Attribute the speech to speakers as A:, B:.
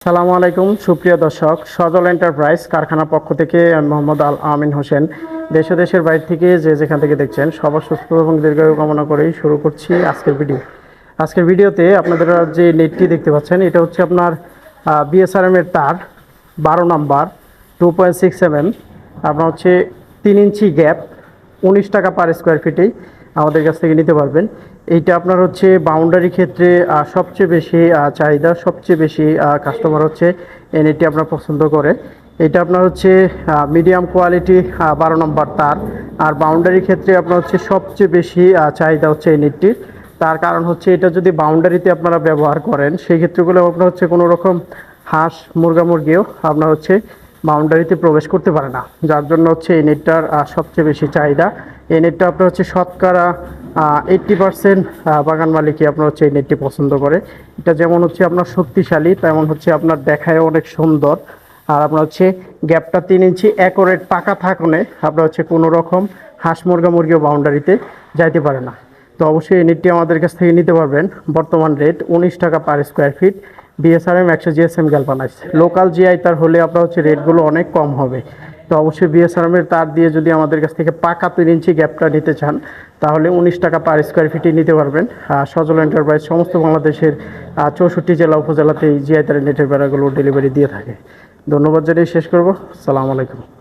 A: সালামু আলাইকুম সুপ্রিয় দর্শক, সজল এন্টারপ্রাইজ কারখানা পক্ষ থেকে আমি মোহাম্মদ আল আমিন হোসেন। দেশ ও দেশের বাইরে থেকে যে যেখান থেকে দেখছেন সবার সুস্থ এবং দীর্ঘায়ু কামনা করেই শুরু করছি আজকের ভিডিওতে আপনাদের যে নেটটি দেখতে পাচ্ছেন এটা হচ্ছে আপনার বিএসআরএম এর তার 12 নাম্বার 2.6 mm। আপনার হচ্ছে 3 ইঞ্চি গ্যাপ 19 টাকা পার স্কোয়ার ফিটেই আমাদের কাছ থেকে নিতে পারবেন। এইটা আপনার হচ্ছে বাউন্ডারি ক্ষেত্রে সবচেয়ে বেশি চাহিদা, সবচেয়ে বেশি কাস্টমার হচ্ছে এনএটি আপনার পছন্দ করে। এটা আপনার হচ্ছে মিডিয়াম কোয়ালিটি 12 নম্বর তার। আর বাউন্ডারি ক্ষেত্রে আপনার হচ্ছে সবচেয়ে বেশি চাহিদা হচ্ছে এনএটির। তার কারণ হচ্ছে এটা যদি বাউন্ডারিতে আপনারা ব্যবহার করেন সেই ক্ষেত্রেগুলো আপনার হচ্ছে কোনো রকম হাঁস মুরগিও আপনার হচ্ছে বাউন্ডারিতে প্রবেশ করতে পারে না, যার জন্য হচ্ছে এই নেটটার সবচেয়ে বেশি চাহিদা। এই নেটটা আপনার হচ্ছে শতকরা 80% বাগান মালিকই আপনার হচ্ছে এই নেটটি পছন্দ করে। এটা যেমন হচ্ছে আপনার শক্তিশালী, তেমন হচ্ছে আপনার দেখায় অনেক সুন্দর। আর আপনার হচ্ছে গ্যাপটা 3 ইঞ্চি অ্যাকোরেট পাকা থাকলে আপনার হচ্ছে কোনো রকম হাঁস মুরগিও বাউন্ডারিতে যাইতে পারে না। তো অবশ্যই এই নেটটি আমাদের কাছ থেকে নিতে পারবেন। বর্তমান রেট 19 টাকা per square feet. BSRM 100 GSM galvanise local GI তার হলে আপনার হচ্ছে রেটগুলো অনেক কম হবে। তো অবশ্যই বিএসআরএম এর তার দিয়ে যদি আমাদের কাছ থেকে পাকা 3 ইঞ্চি গ্যাপটা নিতে চান তাহলে 19 টাকা পার স্কোয়ার ফিটই নিতে পারবেন। সজল এন্টারপ্রাইজ সমস্ত বাংলাদেশের 64 জেলা উপজেলাতে এই জিআই তারের নেটের বেড়াগুলো ডেলিভারি দিয়ে থাকে। ধন্যবাদ জানিয়ে শেষ করব। আসসালামু আলাইকুম।